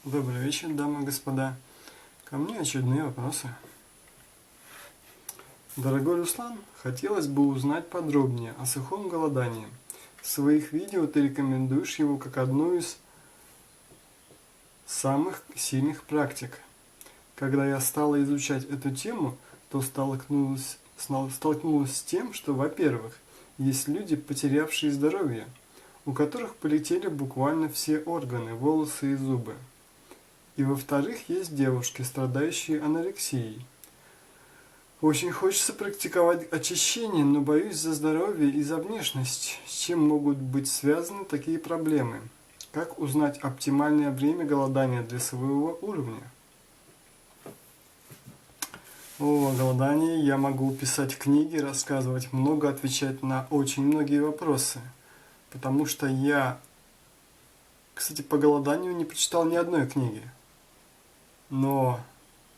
Добрый вечер, дамы и господа. Ко мне очередные вопросы. Дорогой Руслан, хотелось бы узнать подробнее о сухом голодании. В своих видео ты рекомендуешь его как одну из самых сильных практик. Когда я стала изучать эту тему, то столкнулась с тем, что, во-первых, есть люди, потерявшие здоровье, у которых полетели буквально все органы, волосы и зубы. И во-вторых, есть девушки, страдающие анорексией. Очень хочется практиковать очищение, но боюсь за здоровье и за внешность. С чем могут быть связаны такие проблемы? Как узнать оптимальное время голодания для своего уровня? О голодании я могу писать книги, рассказывать много, отвечать на очень многие вопросы. Потому что я, кстати, по голоданию не прочитал ни одной книги. Но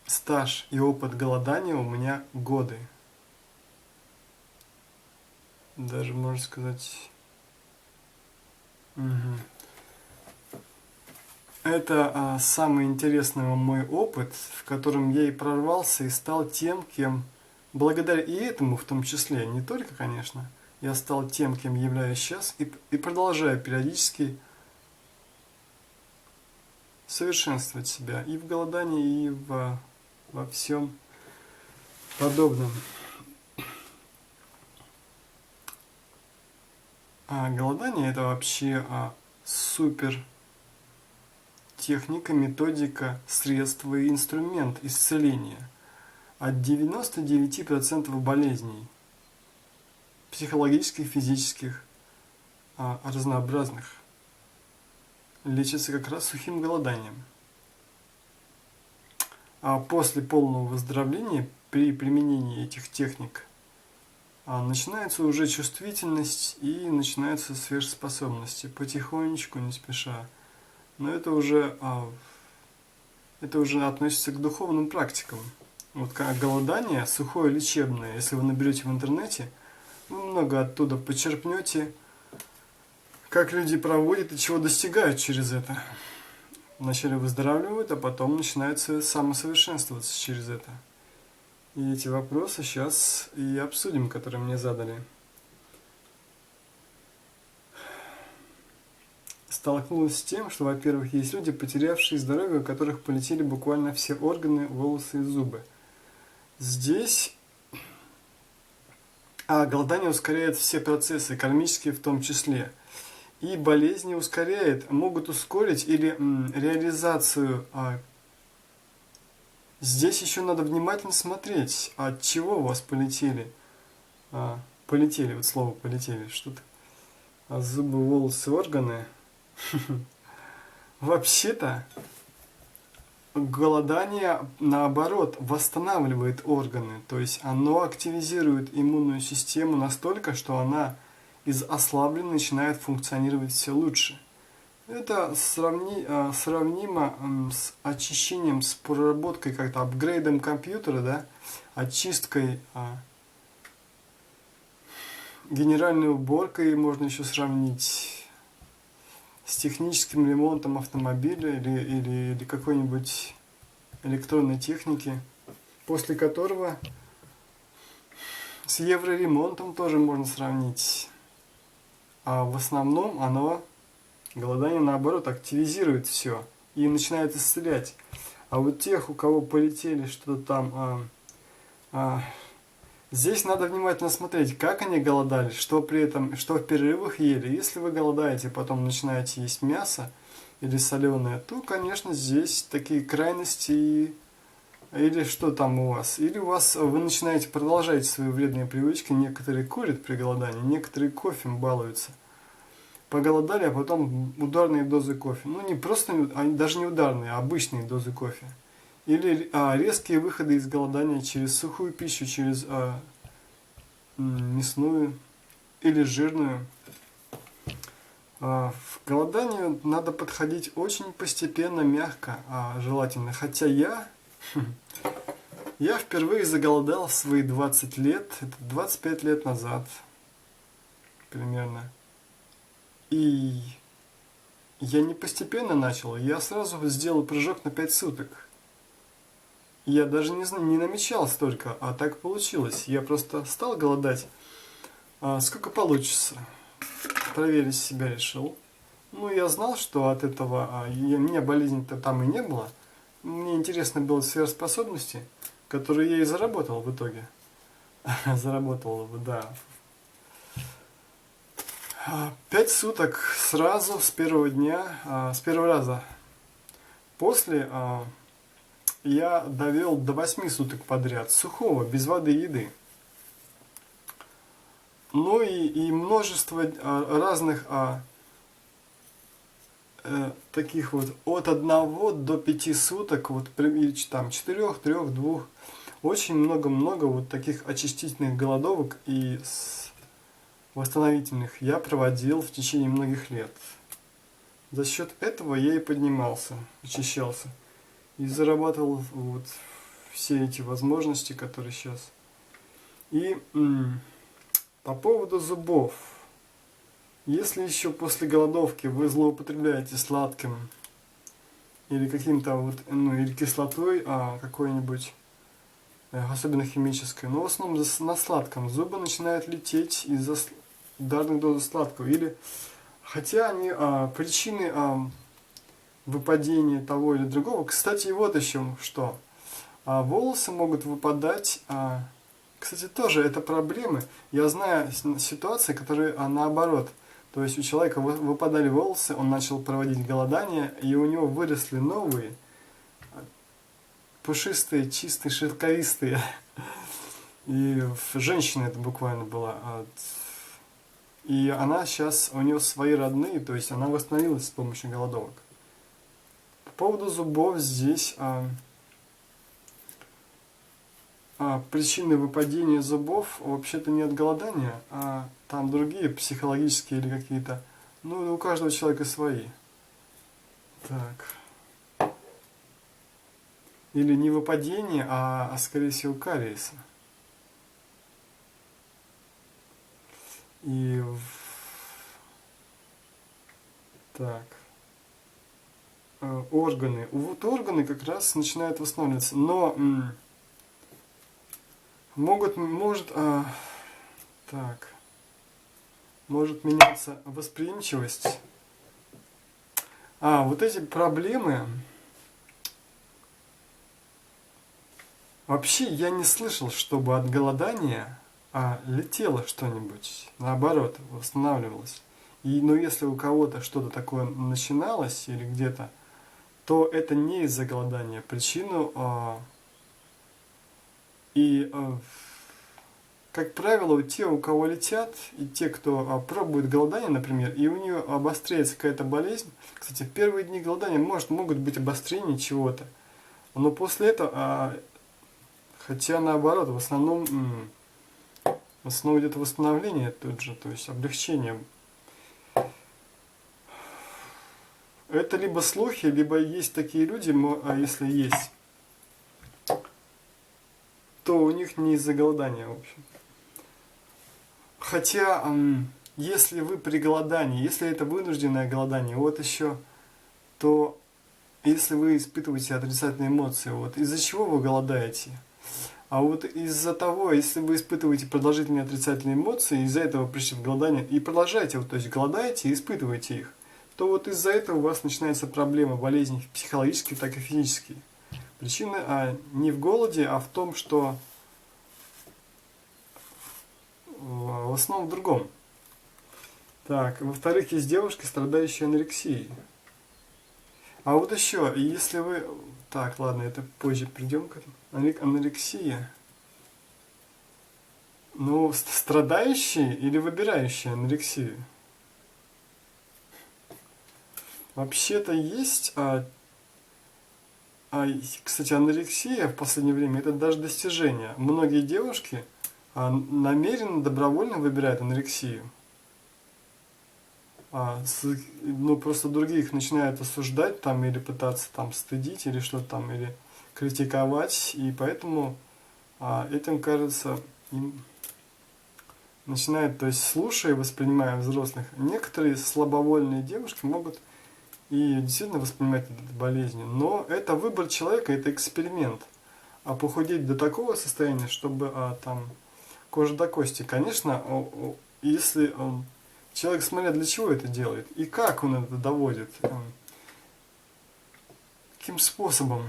стаж и опыт голодания у меня годы. Даже, можно сказать... Это самый интересный мой опыт, в котором я и прорвался, и стал тем, кем... Благодаря и этому в том числе, не только, конечно, я стал тем, кем являюсь сейчас, и продолжаю периодически совершенствовать себя и в голодании, и во всем подобном. Голодание это вообще супер техника, методика, средство и инструмент исцеления от 99% болезней, психологических, физических, разнообразных, лечится как раз сухим голоданием. А после полного выздоровления при применении этих техник начинается уже чувствительность и начинаются сверхспособности, потихонечку, не спеша. Но это уже относится к духовным практикам. Вот как голодание, сухое лечебное, если вы наберете в интернете, вы много оттуда почерпнете, как люди проводят и чего достигают через это. Вначале выздоравливают, а потом начинают самосовершенствоваться через это. И эти вопросы сейчас и обсудим, которые мне задали. Столкнулась с тем, что, во-первых, есть люди, потерявшие здоровье, у которых полетели буквально все органы, волосы и зубы. Здесь голодание ускоряет все процессы, кармические в том числе. И болезни могут ускорить или реализацию. Здесь еще надо внимательно смотреть, от чего у вас полетели. Полетели, вот слово полетели, что-то. Зубы, волосы, органы. Вообще-то голодание, наоборот, восстанавливает органы, то есть оно активизирует иммунную систему настолько, что она из ослабленной начинает функционировать все лучше. Это сравнимо с очищением, с проработкой, как-то апгрейдом компьютера, да, очисткой, генеральной уборкой можно еще сравнить, с техническим ремонтом автомобиля или какой-нибудь электронной техники, после которого с евроремонтом тоже можно сравнить. А в основном голодание наоборот активизирует все и начинает исцелять. А вот тех, у кого полетели что-то там, здесь надо внимательно смотреть, как они голодали, что в перерывах ели. Если вы голодаете, потом начинаете есть мясо или соленое, то, конечно, здесь такие крайности. Или что там у вас? Или вы продолжаете свои вредные привычки. Некоторые курят при голодании, некоторые кофе балуются. Поголодали, а потом ударные дозы кофе. Ну, не просто, даже не ударные, а обычные дозы кофе. Или резкие выходы из голодания через сухую пищу, через мясную или жирную. В голоданию надо подходить очень постепенно, мягко, желательно. Хотя я впервые заголодал в свои 20 лет, это 25 лет назад примерно. И я не постепенно начал, я сразу сделал прыжок на 5 суток. Я даже не намечал столько, а так получилось. Я просто стал голодать. Сколько получится? Проверить себя решил. Ну, я знал, что от этого у меня болезни-то там и не было. Мне интересно было сверхспособности, которые я и заработал в итоге. Заработал, да. 5 суток сразу с первого дня, с первого раза. После я довел до 8 суток подряд, сухого, без воды и еды. Ну и множество разных таких вот от 1 до 5 суток, вот там 4, 3, 2, очень много-много вот таких очистительных голодовок и восстановительных я проводил в течение многих лет. За счет этого я и поднимался, очищался и зарабатывал вот все эти возможности, которые сейчас. И по поводу зубов. Если еще после голодовки вы злоупотребляете сладким или каким-то вот, ну, или кислотой какой-нибудь, особенно химической, но в основном на сладком, зубы начинают лететь из-за ударных доз сладкого. Или, хотя они причины выпадения того или другого. Кстати, вот еще что. Волосы могут выпадать. Кстати, тоже это проблемы. Я знаю ситуации, которые наоборот. То есть у человека выпадали волосы, он начал проводить голодание, и у него выросли новые, пушистые, чистые, шелковистые. И женщина это буквально была. И она сейчас, у нее свои родные, то есть она восстановилась с помощью голодовок. По поводу зубов здесь причины выпадения зубов вообще-то не от голодания, а там другие психологические или какие-то. Ну, у каждого человека свои. Так. Или не выпадение, а скорее всего кариеса. И так. Органы. Вот органы как раз начинают восстанавливаться. Но может меняться восприимчивость. Вот эти проблемы. Вообще я не слышал, чтобы от голодания летело что-нибудь. Наоборот, восстанавливалось. Но если у кого-то что-то такое начиналось или где-то, то это не из-за голодания. Причину как правило, те, у кого летят, и те, кто пробует голодание, например, и у нее обостряется какая-то болезнь. Кстати, в первые дни голодания могут быть обострения чего-то. Но после этого, хотя наоборот, в основном идет восстановление тут же, то есть облегчение. Это либо слухи, либо есть такие люди, если есть, то у них не из-за голодания, в общем. Хотя, если вы при голодании, если это вынужденное голодание, вот еще, то если вы испытываете отрицательные эмоции, вот из-за чего вы голодаете? А вот из-за того, если вы испытываете продолжительные отрицательные эмоции, из-за этого пришли в голодание, и продолжаете, вот, то есть голодаете и испытываете их, то вот из-за этого у вас начинается проблема, болезни психологические, так и физические. Причина не в голоде, а в том, что в основном в другом. Так, во-вторых, есть девушки, страдающие анорексией. А вот еще, если вы... Так, ладно, это позже придем к этому. Анорексия. Ну, страдающие или выбирающие анорексию? Вообще-то есть... кстати, анорексия в последнее время это даже достижение. Многие девушки намеренно, добровольно выбирают анорексию. Просто других начинают осуждать там, или пытаться там стыдить, или что-то там, или критиковать. И поэтому этим, кажется, им начинают, то есть слушая, воспринимая взрослых, некоторые слабовольные девушки могут и действительно воспринимать это болезнью. Но это выбор человека, это эксперимент. А похудеть до такого состояния, чтобы там кожа до кости, конечно, если человек, смотря для чего это делает и как он это доводит, каким способом.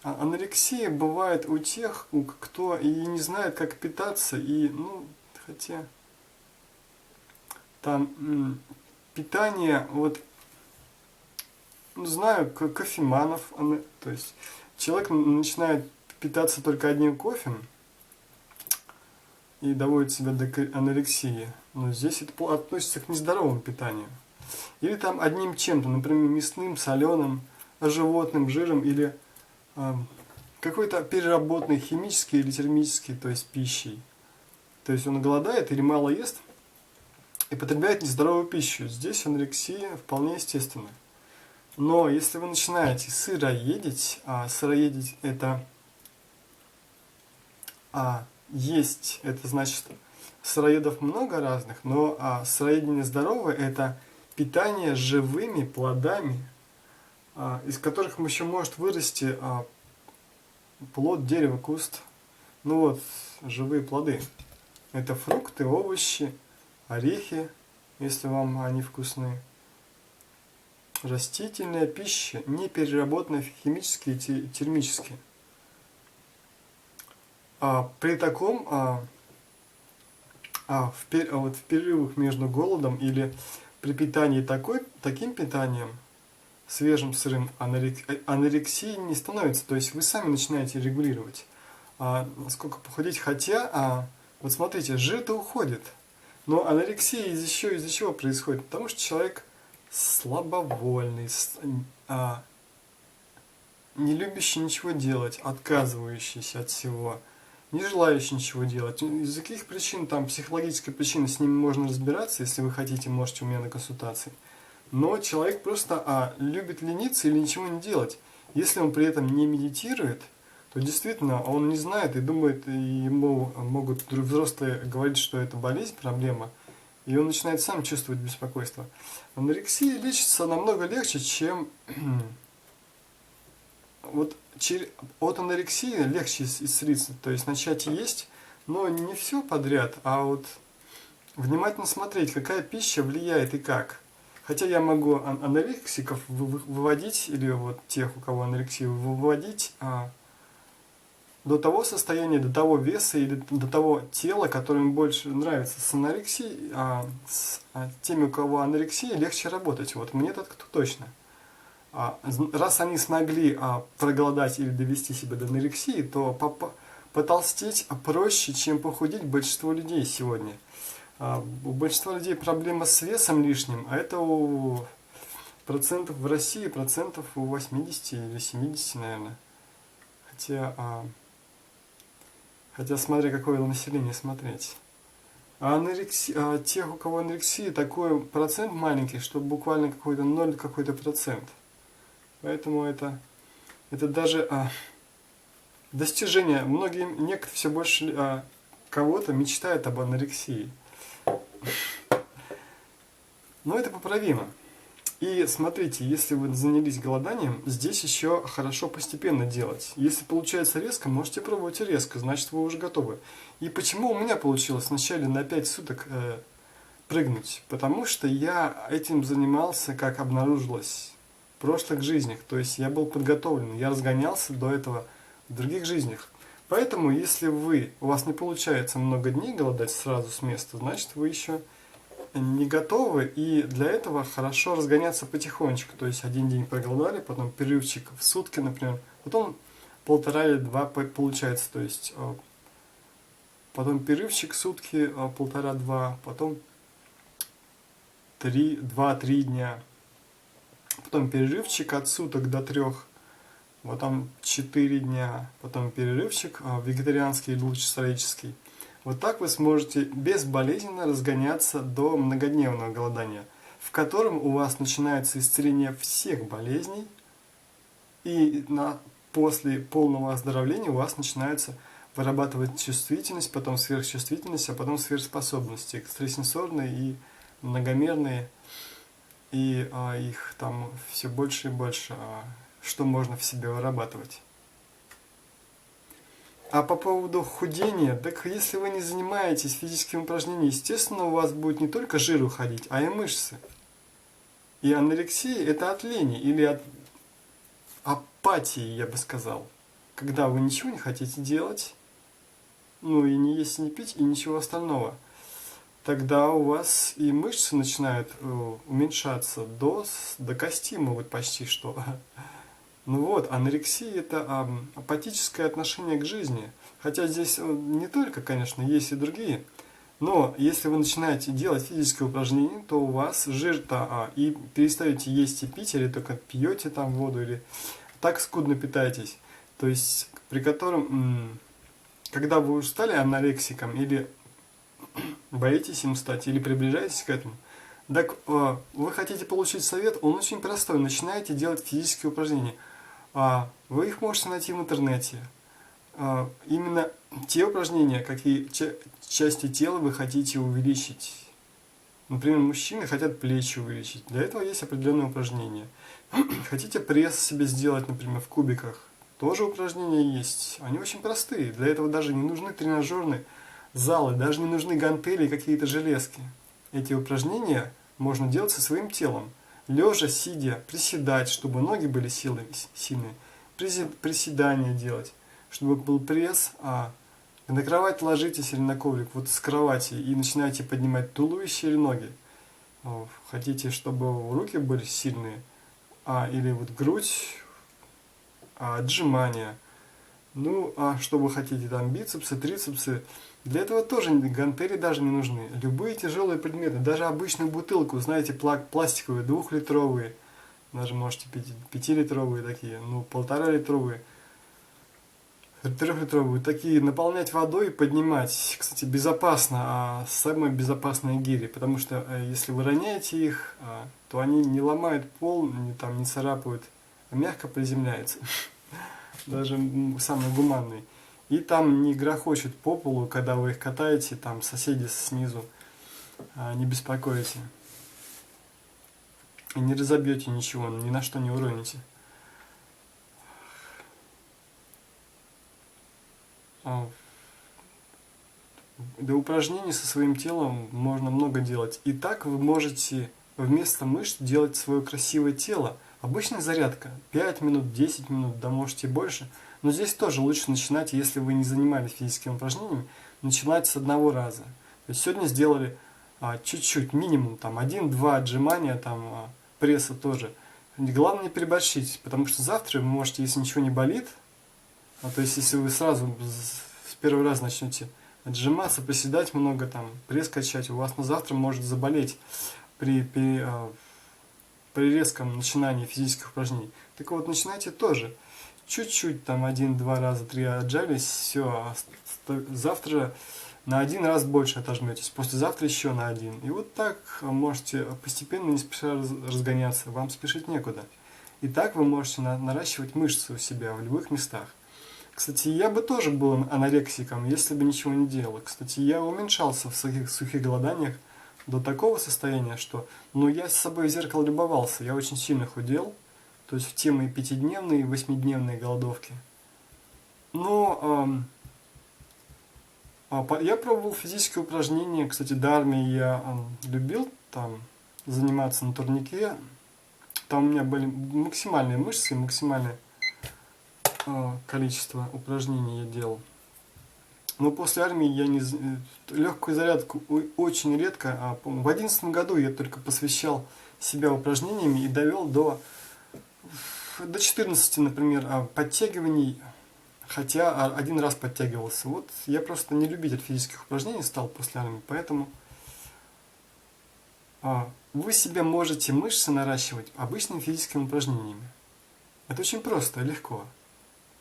Анорексия бывает у тех, кто и не знает, как питаться, и, ну, хотя там питание, вот, ну, знаю, кофеманов, то есть человек начинает питаться только одним кофе и доводит себя до анорексии, но здесь это относится к нездоровому питанию. Или там одним чем-то, например, мясным, соленым, животным жиром или какой-то переработанной химической или термической, то есть пищей. То есть он голодает или мало ест и потребляет нездоровую пищу. Здесь анорексия вполне естественна. Но если вы начинаете сыроедить, а сыроедить это есть, это значит сыроедов много разных, но сыроедение здоровое это питание живыми плодами, из которых еще может вырасти плод, дерево, куст. Ну вот, живые плоды. Это фрукты, овощи, орехи, если вам они вкусны. Растительная пища, не переработанная химически и термически. При таком, в перерывах между голодом или при питании таким питанием, свежим, сырым, анорексии не становится. То есть вы сами начинаете регулировать, насколько похудеть. Хотя, вот смотрите, жир-то уходит. Но анорексия еще из-за чего происходит? Потому что человек слабовольный, не любящий ничего делать, отказывающийся от всего, не желающий ничего делать. Из-за каких причин, там, психологической причины, с ними можно разбираться, если вы хотите, можете у меня на консультации. Но человек просто любит лениться или ничего не делать. Если он при этом не медитирует, то действительно он не знает и думает, и ему могут взрослые говорить, что это болезнь, проблема, и он начинает сам чувствовать беспокойство. Анорексия лечится намного легче, чем... Вот от анорексии легче исцелиться, то есть начать есть, но не все подряд, а вот внимательно смотреть, какая пища влияет и как. Хотя я могу анорексиков выводить, или вот тех, у кого анорексия, выводить до того состояния, до того веса или до того тела, которое им больше нравится. С анорексией, с теми, у кого анорексия, легче работать. Вот мне так точно. Раз они смогли проголодать или довести себя до анорексии, то потолстеть проще, чем похудеть большинство людей сегодня. У большинства людей проблема с весом лишним, а это у процентов в России, процентов у 80 или 70, наверное. Хотя смотря какое население смотреть. Тех, у кого анорексия, такой процент маленький, что буквально какой-то 0 какой-то процент. Поэтому это даже достижение. Некоторые все больше кого-то мечтают об анорексии. Но это поправимо. И смотрите, если вы занялись голоданием, здесь еще хорошо постепенно делать. Если получается резко, можете пробовать резко, значит вы уже готовы. И почему у меня получилось вначале на 5 суток прыгнуть? Потому что я этим занимался, как обнаружилось, в прошлых жизнях. То есть я был подготовлен, я разгонялся до этого в других жизнях. Поэтому, если у вас не получается много дней голодать сразу с места, значит вы еще не готовы, и для этого хорошо разгоняться потихонечку. То есть один день проголодали, потом перерывчик в сутки, например, потом 1,5 или 2 получается, то есть потом перерывчик в сутки 1,5-2, потом 2-3 дня, потом перерывчик от суток до 3, потом 4 дня, потом перерывчик вегетарианский или лучше стоический. Вот так вы сможете безболезненно разгоняться до многодневного голодания, в котором у вас начинается исцеление всех болезней, и после полного оздоровления у вас начинается вырабатывать чувствительность, потом сверхчувствительность, а потом сверхспособности экстрасенсорные и многомерные. и их там все больше и больше, что можно в себе вырабатывать. А по поводу худения, так если вы не занимаетесь физическими упражнениями, естественно, у вас будет не только жир уходить, а и мышцы. И анорексия – это от лени или от апатии, я бы сказал. Когда вы ничего не хотите делать, ну и не есть, и не пить, и ничего остального, тогда у вас и мышцы начинают уменьшаться до кости могут почти что. Ну вот, анорексия – это апатическое отношение к жизни. Хотя здесь не только, конечно, есть и другие. Но если вы начинаете делать физические упражнения, то у вас жир-то и перестаете есть и пить, или только пьете там воду, или так скудно питаетесь. То есть, при котором, когда вы уже стали анорексиком, или боитесь им стать, или приближаетесь к этому, так вы хотите получить совет, он очень простой. Начинаете делать физические упражнения. Вы их можете найти в интернете. Именно те упражнения, какие части тела вы хотите увеличить. Например, мужчины хотят плечи увеличить. Для этого есть определенные упражнения. Хотите пресс себе сделать, например, в кубиках. Тоже упражнения есть. Они очень простые. Для этого даже не нужны тренажерные залы, даже не нужны гантели и какие-то железки. Эти упражнения можно делать со своим телом. Лежа, сидя, приседать, чтобы ноги были сильные. Приседания делать, чтобы был пресс. На кровать ложитесь или на коврик вот с кровати и начинаете поднимать туловище или ноги. Хотите, чтобы руки были сильные, или вот грудь, отжимания. Ну, что вы хотите, там бицепсы, трицепсы. Для этого тоже гантели даже не нужны. Любые тяжелые предметы, даже обычную бутылку, знаете, пластиковые, 2-литровые, даже можете 5-литровые такие, 1,5-литровые, 3-литровые, такие наполнять водой и поднимать. Кстати, безопасно, самые безопасные гири, потому что если вы роняете их, то они не ломают пол, не царапают, а мягко приземляются. Даже самые гуманные. И там не грохочут по полу, когда вы их катаете, там соседи снизу не беспокоите. И не разобьете ничего, ни на что не уроните. До упражнений со своим телом можно много делать. И так вы можете вместо мышц делать свое красивое тело. Обычная зарядка. 5 минут, 10 минут, да можете больше. Но здесь тоже лучше начинать, если вы не занимались физическими упражнениями, начинать с одного раза. То есть сегодня сделали чуть-чуть, минимум, 1-2 отжимания, пресса тоже. Главное не переборщить, потому что завтра вы можете, если ничего не болит, то есть если вы сразу с первого раза начнете отжиматься, приседать много, пресс качать, у вас на завтра может заболеть при резком начинании физических упражнений. Так вот, начинайте тоже. Чуть-чуть, 1-2 раза, 3 отжались, все, завтра на 1 раз больше отожметесь, послезавтра еще на 1. И вот так можете постепенно, не спеша разгоняться, вам спешить некуда. И так вы можете наращивать мышцы у себя в любых местах. Кстати, я бы тоже был анорексиком, если бы ничего не делал. Кстати, я уменьшался в сухих голоданиях до такого состояния, что я с собой в зеркало любовался, я очень сильно худел. То есть в те мои 5-дневные и 8-дневные голодовки. Но я пробовал физические упражнения. Кстати, до армии я любил заниматься на турнике. Там у меня были максимальные мышцы, максимальное количество упражнений я делал. Но после армии я легкую зарядку очень редко. В 2011 году я только посвящал себя упражнениями и довел до 14, например, подтягиваний, хотя 1 раз подтягивался. Вот я просто не любитель физических упражнений стал после армии, поэтому вы себе можете мышцы наращивать обычными физическими упражнениями. Это очень просто, легко.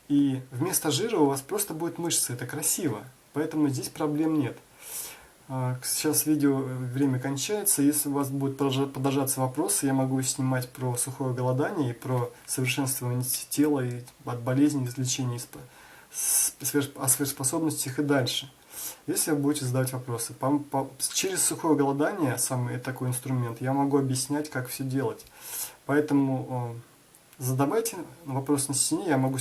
И вместо жира у вас просто будет мышцы, это красиво, поэтому здесь проблем нет. Сейчас время кончается. Если у вас будут продолжаться вопросы, я могу снимать про сухое голодание и про совершенствование тела и от болезней, излечения, о сверхспособностях и дальше. Если вы будете задавать вопросы, через сухое голодание, самый такой инструмент, я могу объяснять, как все делать. Поэтому задавайте вопрос на стене, я могу